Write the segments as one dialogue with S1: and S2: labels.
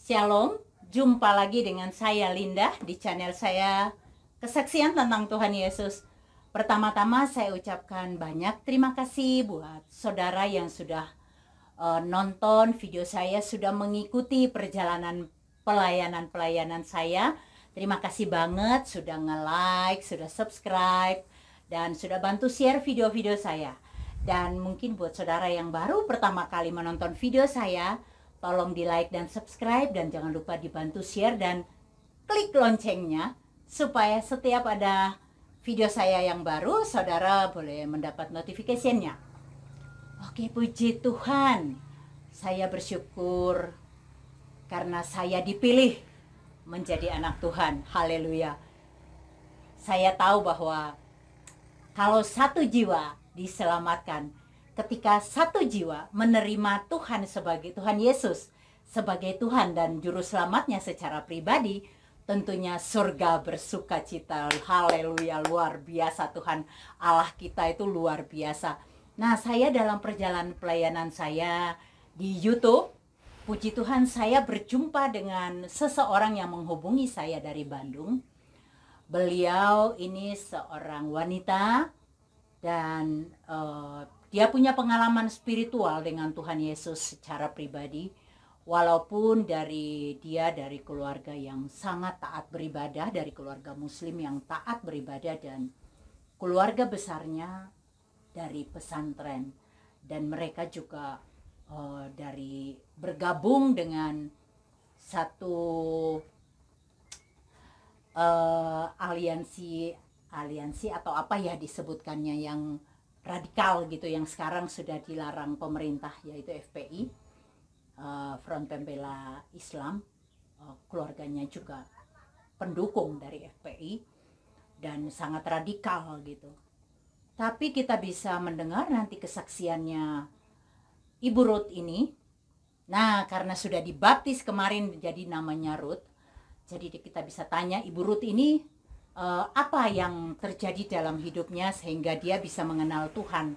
S1: Shalom, jumpa lagi dengan saya Linda di channel saya Kesaksian tentang Tuhan Yesus. Pertama-tama saya ucapkan banyak terima kasih buat saudara yang sudah nonton video saya, sudah mengikuti perjalanan pelayanan saya. Terima kasih banget sudah nge-like, sudah subscribe, dan sudah bantu share video-video saya. Dan mungkin buat saudara yang baru pertama kali menonton video saya, tolong di like dan subscribe, dan jangan lupa dibantu share dan klik loncengnya supaya setiap ada video saya yang baru, saudara boleh mendapat notifikasinya. Oke, puji Tuhan. Saya bersyukur karena saya dipilih menjadi anak Tuhan. Haleluya. Saya tahu bahwa kalau satu jiwa diselamatkan, ketika satu jiwa menerima Tuhan sebagai Tuhan Yesus sebagai Tuhan dan Juru Selamatnya secara pribadi, tentunya surga bersuka cita. Haleluya, luar biasa. Tuhan Allah kita itu luar biasa. Nah, saya dalam perjalanan pelayanan saya di YouTube, puji Tuhan saya berjumpa dengan seseorang yang menghubungi saya dari Bandung. Beliau ini seorang wanita dan dia punya pengalaman spiritual dengan Tuhan Yesus secara pribadi. Walaupun dari keluarga yang sangat taat beribadah, dari keluarga muslim yang taat beribadah, dan keluarga besarnya dari pesantren, dan mereka juga dari bergabung dengan satu aliansi atau apa ya disebutkannya, yang radikal gitu, yang sekarang sudah dilarang pemerintah, yaitu FPI, Front Pembela Islam. Keluarganya juga pendukung dari FPI dan sangat radikal gitu. Tapi kita bisa mendengar nanti kesaksiannya Ibu Ruth ini. Nah, karena sudah dibaptis kemarin jadi namanya Ruth, jadi kita bisa tanya Ibu Ruth ini apa yang terjadi dalam hidupnya sehingga dia bisa mengenal Tuhan.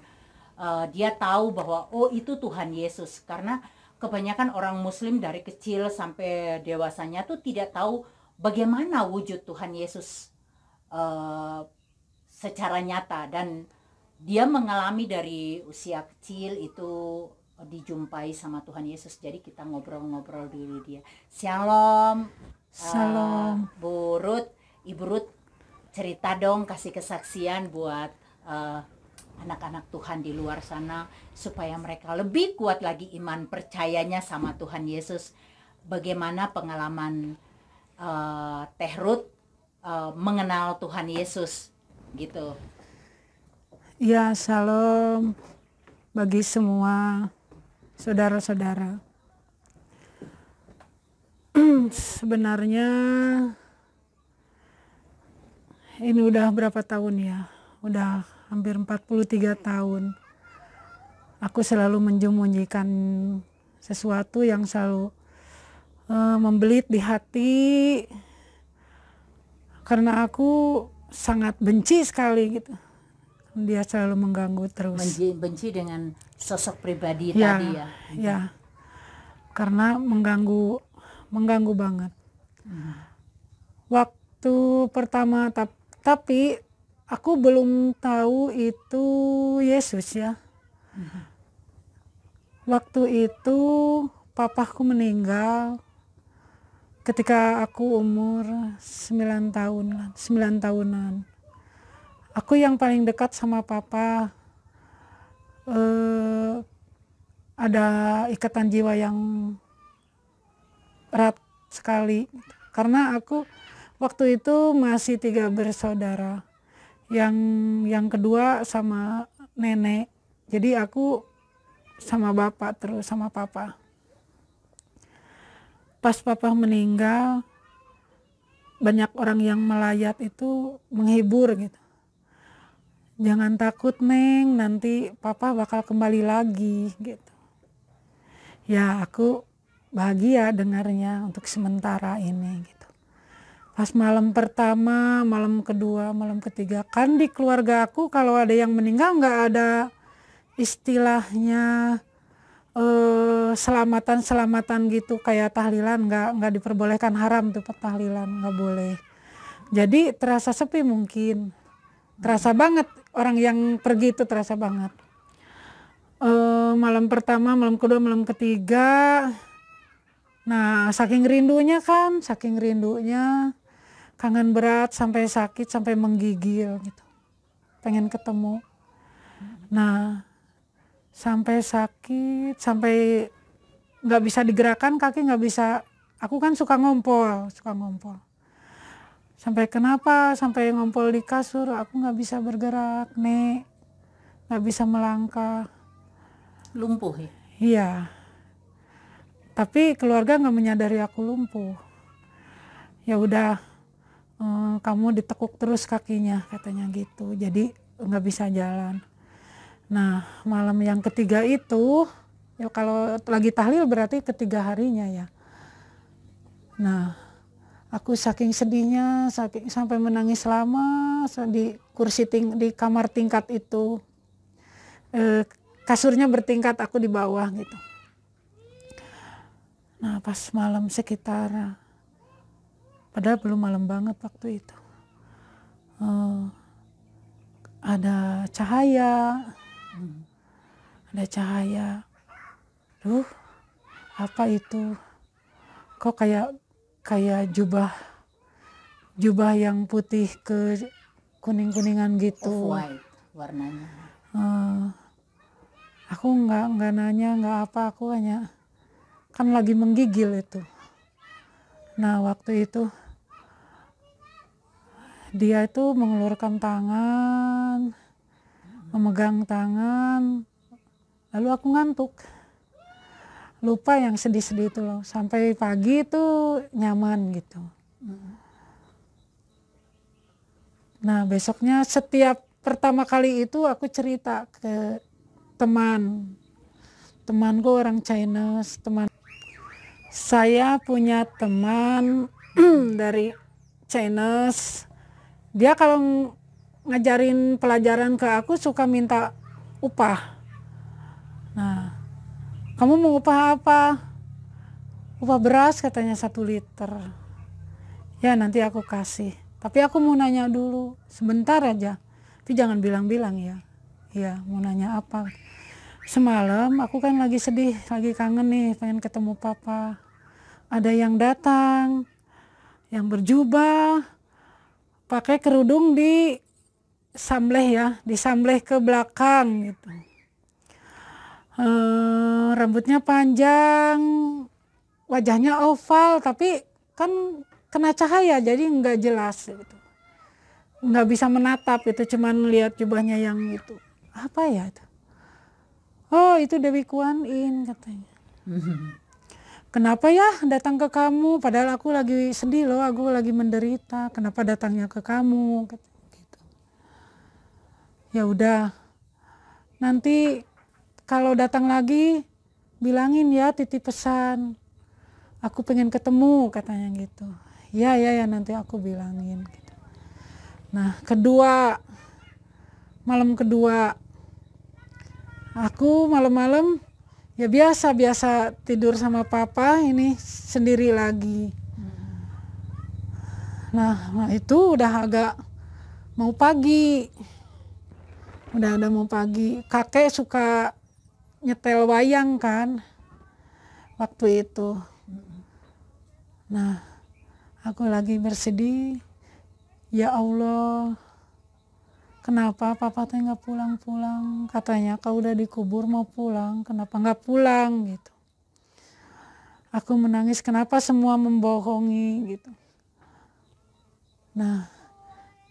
S1: Dia tahu bahwa oh, itu Tuhan Yesus, karena kebanyakan orang muslim dari kecil sampai dewasanya tuh tidak tahu bagaimana wujud Tuhan Yesus secara nyata, dan dia mengalami dari usia kecil itu dijumpai sama Tuhan Yesus. Jadi kita ngobrol-ngobrol dulu dia. Shalom.
S2: Shalom.
S1: Bu Ruth, Ibu Ruth, cerita dong, kasih kesaksian buat anak-anak Tuhan di luar sana supaya mereka lebih kuat lagi iman percayanya sama Tuhan Yesus. Bagaimana pengalaman Teh Ruth mengenal Tuhan Yesus gitu.
S2: Ya, shalom bagi semua saudara-saudara. Sebenarnya ini udah berapa tahun ya? Udah hampir 43 tahun. Aku selalu menyembunyikan sesuatu yang selalu membelit di hati, karena aku sangat benci sekali gitu. Dia selalu mengganggu terus.
S1: Benci dengan sosok pribadi
S2: ya,
S1: tadi ya?
S2: Ya, karena mengganggu banget. Waktu pertama, tapi aku belum tahu itu Yesus ya. Waktu itu papaku meninggal ketika aku umur 9 tahunan. Aku yang paling dekat sama papa, ada ikatan jiwa yang erat sekali. Karena aku waktu itu masih 3 bersaudara. Yang kedua sama nenek. Jadi aku sama bapak terus, sama papa. Pas papa meninggal, banyak orang yang melayat itu menghibur gitu. Jangan takut Neng, nanti papa bakal kembali lagi gitu. Ya, aku bahagia dengarnya untuk sementara ini gitu. Pas malam pertama, malam kedua, malam ketiga, kan di keluarga aku kalau ada yang meninggal nggak ada istilahnya selamatan gitu kayak tahlilan, nggak diperbolehkan, haram tuh tahlilan, nggak boleh. Jadi terasa sepi mungkin, terasa banget orang yang pergi itu terasa banget. Malam pertama, malam kedua, malam ketiga, nah saking rindunya, kangen berat sampai sakit, sampai menggigil gitu, pengen ketemu. Nah sampai sakit, sampai nggak bisa digerakkan kaki, nggak bisa. Aku kan suka ngompol. Sampai kenapa? Sampai ngompol di kasur, aku nggak bisa bergerak, Nek, nggak bisa melangkah.
S1: Lumpuh ya?
S2: Iya. Tapi keluarga nggak menyadari aku lumpuh. Ya udah, kamu ditekuk terus kakinya, katanya gitu. Jadi nggak bisa jalan. Nah malam yang ketiga itu, ya kalau lagi tahlil berarti ketiga harinya ya. Nah aku saking sedihnya, sampai menangis lama di di kamar tingkat itu. Kasurnya bertingkat, aku di bawah gitu. Nah pas malam sekitar, padahal belum malam banget waktu itu, ada cahaya. Duh, apa itu? Kok kayak jubah yang putih ke kuning-kuningan gitu.
S1: Off-white warnanya.
S2: Aku nggak nanya, nggak apa, aku hanya kan lagi menggigil itu. Nah waktu itu dia itu mengeluarkan tangan, memegang tangan, lalu aku ngantuk, lupa yang sedih-sedih itu loh. Sampai pagi itu nyaman gitu. Nah besoknya, setiap pertama kali itu aku cerita ke temanku orang Chinese. Saya punya teman dari Chinese. Dia kalau ngajarin pelajaran ke aku suka minta upah. Nah, kamu mau upah apa? Upah beras katanya 1 liter. Ya nanti aku kasih. Tapi aku mau nanya dulu, sebentar aja. Tapi jangan bilang-bilang ya. Ya mau nanya apa? Semalam aku kan lagi sedih, lagi kangen nih, pengen ketemu papa. Ada yang datang, yang berjubah, pakai kerudung disambleh ke belakang gitu. Rambutnya panjang, wajahnya oval, tapi kan kena cahaya jadi nggak jelas gitu. Nggak bisa menatap itu, cuman lihat jubahnya yang itu. Apa ya itu? Oh itu Dewi Kuan Yin katanya. Kenapa ya datang ke kamu? Padahal aku lagi sedih loh, aku lagi menderita. Kenapa datangnya ke kamu? Gitu. Ya udah, nanti kalau datang lagi bilangin ya, titip pesan. Aku pengen ketemu katanya gitu. Ya nanti aku bilangin. Gitu. Nah malam kedua. Aku malam-malam ya biasa tidur sama papa, ini sendiri lagi. Nah itu udah agak mau pagi. Udah mau pagi. Kakek suka nyetel wayang kan waktu itu. Nah aku lagi bersedih. Ya Allah, kenapa papa teh nggak pulang-pulang? Katanya kau udah dikubur mau pulang, kenapa nggak pulang gitu. Aku menangis, kenapa semua membohongi gitu. Nah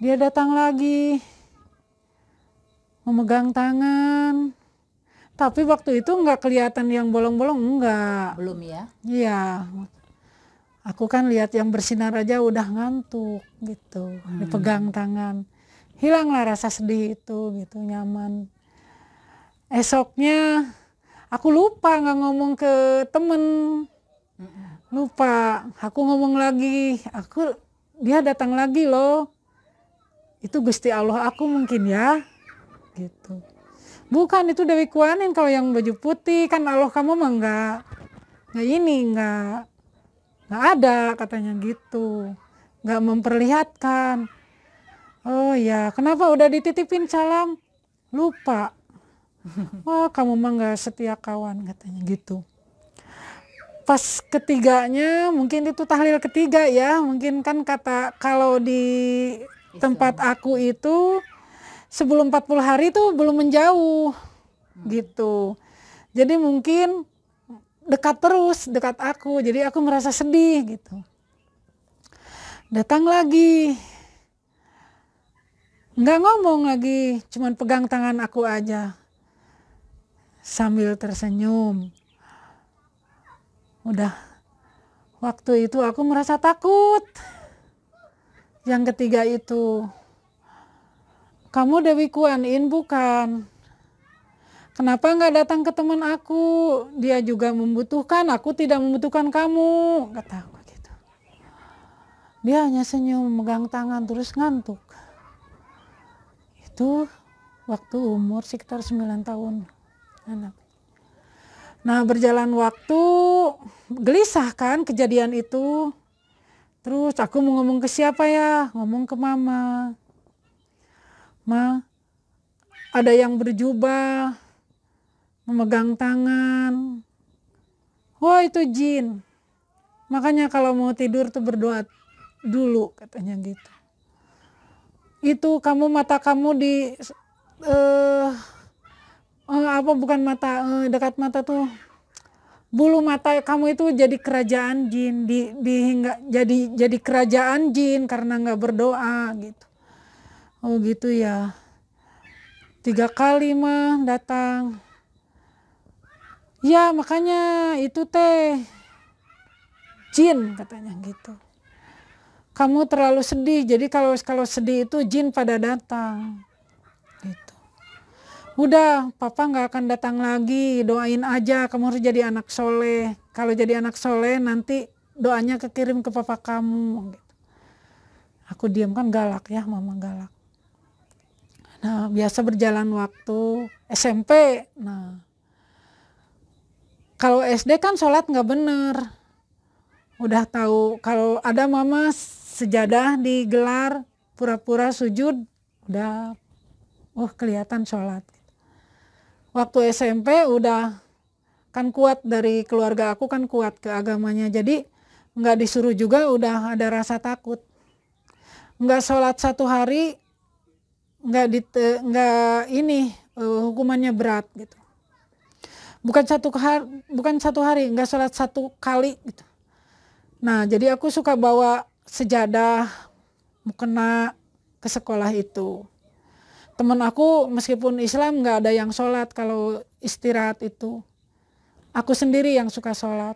S2: dia datang lagi, memegang tangan. Tapi waktu itu nggak kelihatan yang bolong-bolong, enggak.
S1: Belum ya?
S2: Iya. Aku kan lihat yang bersinar aja udah ngantuk gitu. Dipegang tangan. Hilanglah rasa sedih itu gitu, nyaman. Esoknya aku lupa nggak ngomong ke temen. Lupa, aku ngomong lagi. Dia datang lagi loh. Itu Gusti Allah aku mungkin ya. Gitu. Bukan, itu Dewi Kuan Yin kalau yang baju putih. Kan Allah kamu mah nggak ada katanya gitu. Nggak memperlihatkan. Oh ya, kenapa udah dititipin salam? Lupa. Wah, kamu mah nggak setia kawan katanya gitu. Pas ketiganya, mungkin itu tahlil ketiga ya. Mungkin kan kata kalau di tempat aku itu sebelum 40 hari itu belum menjauh gitu. Jadi mungkin dekat terus, dekat aku. Jadi aku merasa sedih gitu. Datang lagi. Nggak ngomong lagi, cuman pegang tangan aku aja. Sambil tersenyum. Udah. Waktu itu aku merasa takut. Yang ketiga itu. Kamu Dewi Kuan Yin bukan? Kenapa nggak datang ke teman aku? Dia juga membutuhkan, aku tidak membutuhkan kamu. Kata aku gitu. Dia hanya senyum, megang tangan, terus ngantuk. Itu waktu umur sekitar 9 tahun anak. Nah, berjalan waktu, gelisah kan kejadian itu. Terus aku mau ngomong ke siapa ya? Ngomong ke mama. Ma, ada yang berjubah, memegang tangan. Wah, itu jin. Makanya kalau mau tidur tuh berdoa dulu katanya gitu. Itu kamu mata kamu di bukan mata, dekat mata tuh bulu mata kamu itu jadi kerajaan jin, jadi kerajaan jin karena nggak berdoa gitu. Oh gitu ya. 3 kali mah datang. Ya makanya itu teh jin katanya gitu. Kamu terlalu sedih, jadi kalau sedih itu jin pada datang. Gitu. Udah, papa nggak akan datang lagi, doain aja kamu harus jadi anak soleh. Kalau jadi anak soleh nanti doanya kekirim ke papa kamu. Gitu. Aku diam kan galak ya, mama galak. Nah biasa berjalan waktu SMP. Nah kalau SD kan sholat nggak bener. Udah tahu kalau ada mama sejadah digelar pura-pura sujud, udah kelihatan sholat. Waktu SMP udah kan kuat dari keluarga aku kan kuat ke agamanya, jadi nggak disuruh juga udah ada rasa takut. Nggak sholat 1 hari nggak hukumannya berat gitu. Bukan satu hari nggak sholat 1 kali gitu. Nah jadi aku suka bawa sejadah mukena ke sekolah itu. Temen aku meskipun Islam nggak ada yang sholat kalau istirahat itu. Aku sendiri yang suka sholat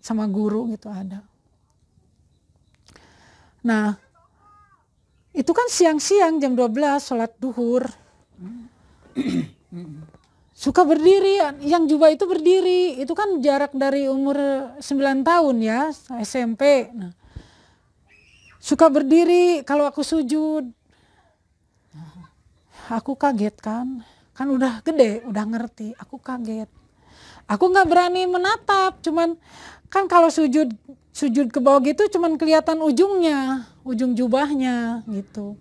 S2: sama guru gitu ada. Nah itu kan siang-siang jam 12 sholat duhur. Suka berdiri, yang jubah itu berdiri. Itu kan jarak dari umur 9 tahun ya, SMP. Nah, suka berdiri kalau aku sujud. Aku kaget kan udah gede, udah ngerti. Aku kaget. Aku nggak berani menatap, cuman kan kalau sujud ke bawah gitu cuman kelihatan ujungnya, ujung jubahnya gitu.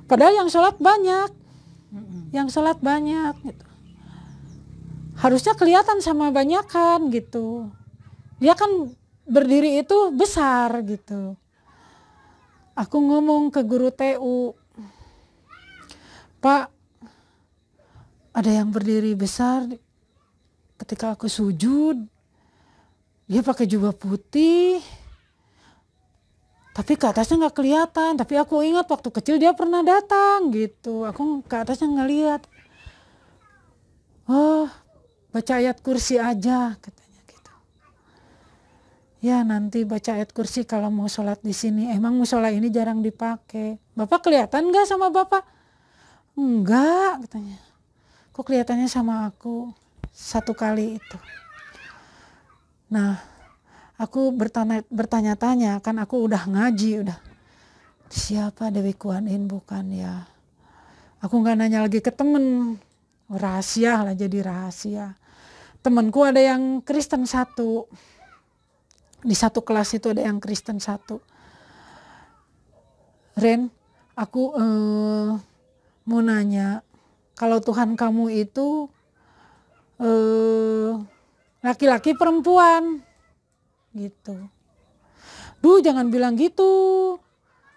S2: Padahal yang sholat banyak, gitu. Harusnya kelihatan sama banyakan gitu. Dia kan berdiri itu besar gitu. Aku ngomong ke guru TU, Pak, ada yang berdiri besar ketika aku sujud. Dia pakai jubah putih, tapi ke atasnya nggak kelihatan. Tapi aku ingat waktu kecil dia pernah datang gitu. Aku ke atasnya ngeliat. Oh, baca ayat kursi aja katanya gitu. Ya nanti baca ayat kursi kalau mau sholat di sini. Emang musola ini jarang dipakai. Bapak kelihatan nggak sama bapak? Enggak katanya. Kok kelihatannya sama aku 1 kali itu. Nah aku bertanya-tanya kan aku udah ngaji udah. Siapa Dewi Kuan Yin bukan ya? Aku nggak nanya lagi ke temen. rahasia lah, jadi rahasia. Temanku ada yang Kristen satu, di satu kelas itu ada yang Kristen satu. Ren, aku mau nanya, kalau Tuhan kamu itu laki-laki perempuan gitu. Duh, jangan bilang gitu.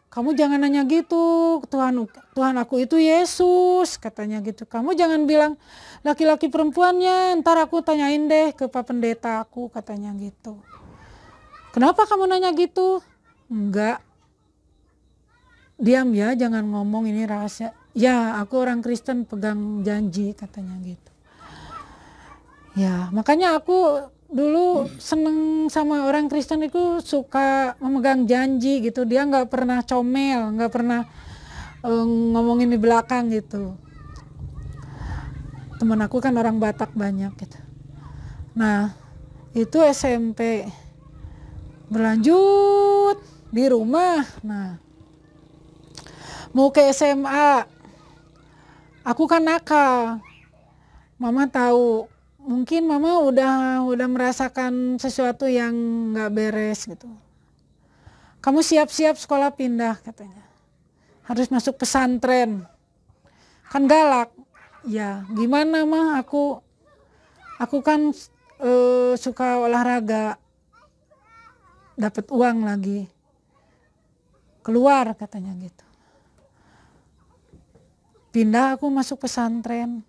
S2: Kamu jangan nanya gitu. Tuhan aku itu Yesus, katanya gitu. Kamu jangan bilang laki-laki perempuannya, ntar aku tanyain deh ke Pak Pendeta aku, katanya gitu. Kenapa kamu nanya gitu? Enggak. Diam ya, jangan ngomong, ini rahasia. Ya, aku orang Kristen pegang janji, katanya gitu. Ya, makanya aku dulu seneng sama orang Kristen itu, suka memegang janji gitu. Dia nggak pernah comel, nggak pernah ngomongin di belakang gitu. Temen aku kan orang Batak banyak gitu. Nah, itu SMP. Berlanjut di rumah. Nah, mau ke SMA. Aku kan nakal. Mama tahu. Mungkin mama udah merasakan sesuatu yang nggak beres gitu. Kamu siap-siap sekolah pindah, katanya. Harus masuk pesantren. Kan galak. Ya, gimana mah, aku kan suka olahraga. Dapat uang lagi. Keluar, katanya gitu. Pindah aku masuk pesantren.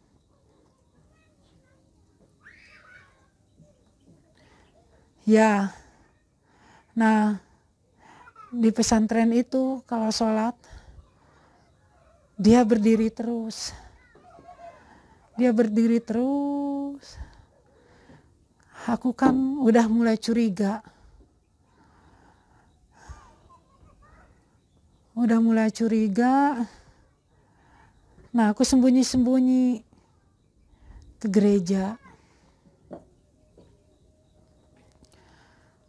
S2: Ya, nah di pesantren itu kalau sholat dia berdiri terus. Dia berdiri terus. Aku kan udah mulai curiga. Udah mulai curiga. Nah, aku sembunyi-sembunyi ke gereja.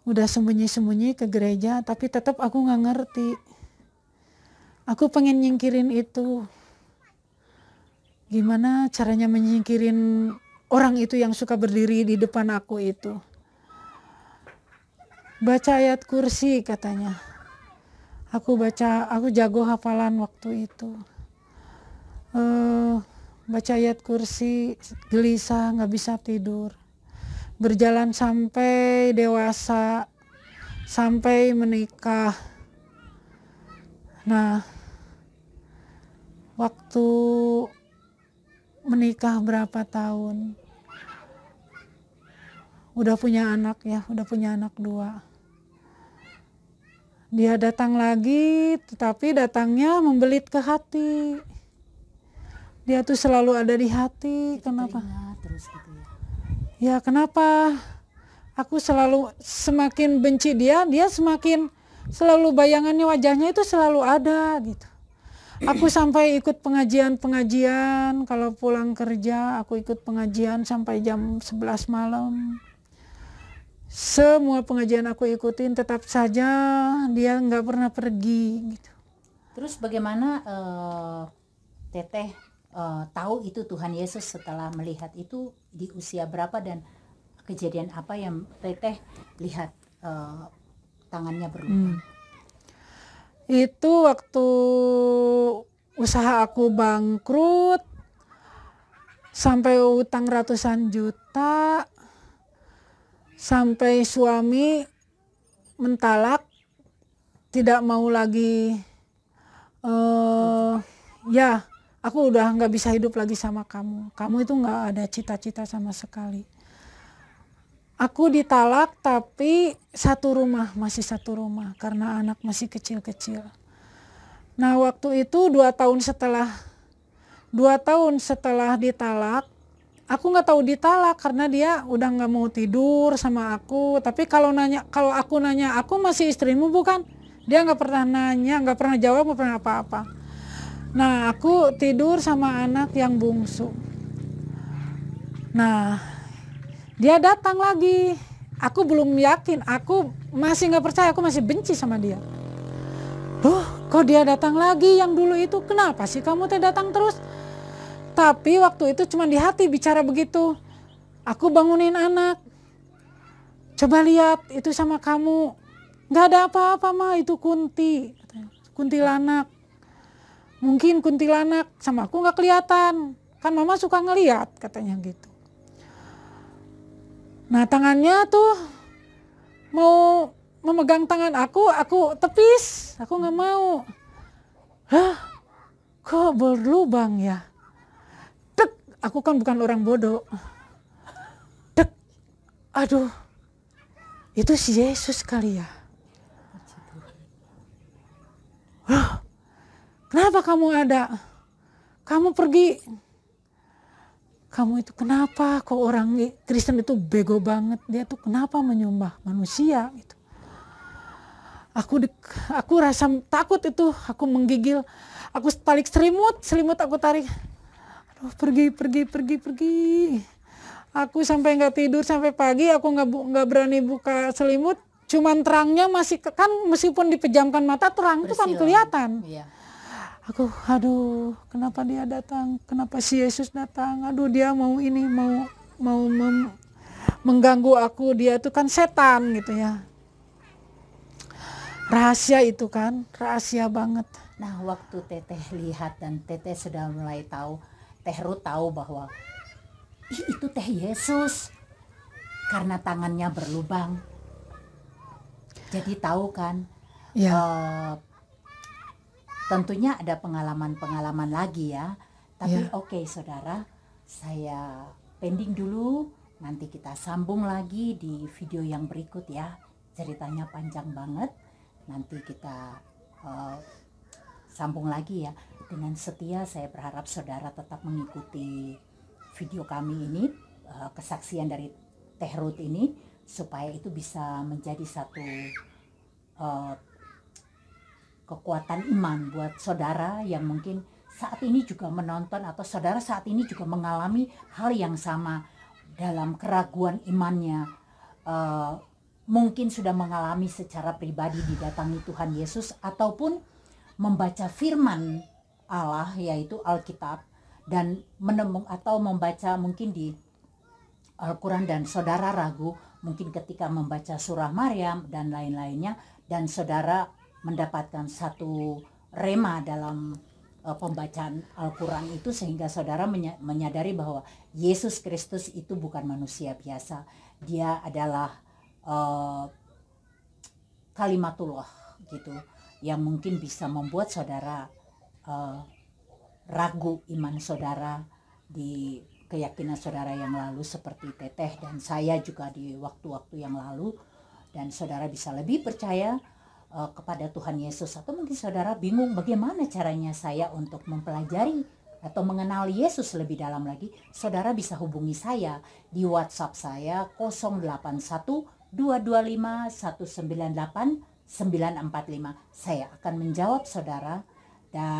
S2: Udah sembunyi-sembunyi ke gereja, tapi tetap aku nggak ngerti. Aku pengen nyingkirin itu. Gimana caranya menyingkirin orang itu yang suka berdiri di depan aku itu. Baca ayat kursi, katanya. Aku jago hafalan waktu itu. Baca ayat kursi, gelisah, nggak bisa tidur. Berjalan sampai dewasa, sampai menikah. Nah, waktu menikah berapa tahun, udah punya anak ya, udah punya anak 2. Dia datang lagi, tetapi datangnya membelit ke hati. Dia tuh selalu ada di hati. Kenapa?
S1: Terus gitu ya.
S2: Ya, kenapa aku selalu semakin benci dia semakin selalu bayangannya, wajahnya itu selalu ada gitu. Aku sampai ikut pengajian, kalau pulang kerja aku ikut pengajian sampai jam 11 malam. Semua pengajian aku ikutin, tetap saja dia nggak pernah pergi gitu.
S1: Terus bagaimana Teteh tahu itu Tuhan Yesus setelah melihat itu di usia berapa dan kejadian apa yang Teteh lihat tangannya berlubang?
S2: Itu waktu usaha aku bangkrut, sampai utang ratusan juta, sampai suami mentalak, tidak mau lagi, ya aku udah nggak bisa hidup lagi sama kamu. Kamu itu nggak ada cita-cita sama sekali. Aku ditalak tapi masih satu rumah karena anak masih kecil-kecil. Nah, waktu itu 2 tahun setelah ditalak, aku nggak tahu ditalak karena dia udah nggak mau tidur sama aku. Tapi kalau aku nanya, aku masih istrimu bukan? Dia nggak pernah nanya, nggak pernah jawab, nggak pernah apa-apa. Nah, aku tidur sama anak yang bungsu. Nah, dia datang lagi. Aku belum yakin, aku masih nggak percaya, aku masih benci sama dia. Kok dia datang lagi yang dulu itu? Kenapa sih kamu datang terus? Tapi waktu itu cuma di hati bicara begitu. Aku bangunin anak. Coba lihat itu sama kamu. Gak ada apa-apa mah, itu kuntilanak. Mungkin kuntilanak sama aku gak kelihatan. Kan mama suka ngeliat katanya gitu. Nah tangannya tuh mau memegang tangan aku tepis. Aku gak mau. Kok berlubang ya? Dek, aku kan bukan orang bodoh. Dek, aduh, itu si Yesus kali ya. Kenapa kamu ada? Kamu pergi. Kamu itu kenapa? Kok orang Kristen itu bego banget? Dia tuh kenapa menyembah manusia? Gitu. Aku rasa takut itu. Aku menggigil. Aku tarik selimut aku tarik. Aduh, pergi. Aku sampai nggak tidur sampai pagi. Aku nggak berani buka selimut. Cuman terangnya masih kan, meskipun dipejamkan mata terang itu kan kelihatan. Iya. Aku, aduh, kenapa dia datang? Kenapa si Yesus datang? Aduh, dia mau mengganggu aku. Dia itu kan setan gitu ya. Rahasia itu kan, rahasia banget.
S1: Nah, waktu Teteh lihat dan Teteh sudah mulai tahu, Teh Ruth tahu bahwa itu Teh Yesus karena tangannya berlubang. Jadi tahu kan, ya. Tentunya ada pengalaman-pengalaman lagi ya. Tapi oke, saudara, saya pending dulu. Nanti kita sambung lagi di video yang berikut ya. Ceritanya panjang banget. Nanti kita sambung lagi ya. Dengan setia saya berharap saudara tetap mengikuti video kami ini, kesaksian dari Teh Ruth ini, supaya itu bisa menjadi satu kekuatan iman buat saudara yang mungkin saat ini juga menonton, atau saudara saat ini juga mengalami hal yang sama dalam keraguan imannya. Mungkin sudah mengalami secara pribadi didatangi Tuhan Yesus, ataupun membaca firman Allah yaitu Alkitab dan atau membaca mungkin di Al-Quran dan saudara ragu mungkin ketika membaca surah Maryam dan lain-lainnya, dan saudara mendapatkan satu rema dalam pembacaan Al-Quran itu, sehingga saudara menyadari bahwa Yesus Kristus itu bukan manusia biasa. Dia adalah kalimatullah gitu, yang mungkin bisa membuat saudara ragu iman saudara di keyakinan saudara yang lalu, seperti Teteh dan saya juga di waktu-waktu yang lalu, dan saudara bisa lebih percaya kepada Tuhan Yesus. Atau mungkin saudara bingung bagaimana caranya saya untuk mempelajari atau mengenal Yesus lebih dalam lagi. Saudara bisa hubungi saya di WhatsApp saya 081 225 198 945. Saya akan menjawab saudara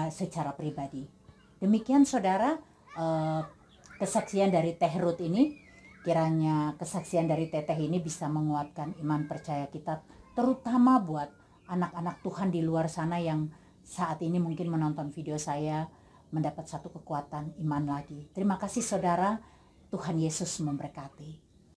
S1: secara pribadi. Demikian saudara, kesaksian dari Teh Ruth ini. Kiranya kesaksian dari Teteh ini bisa menguatkan iman percaya kita, terutama buat anak-anak Tuhan di luar sana yang saat ini mungkin menonton video saya, mendapat satu kekuatan iman lagi. Terima kasih saudara, Tuhan Yesus memberkati.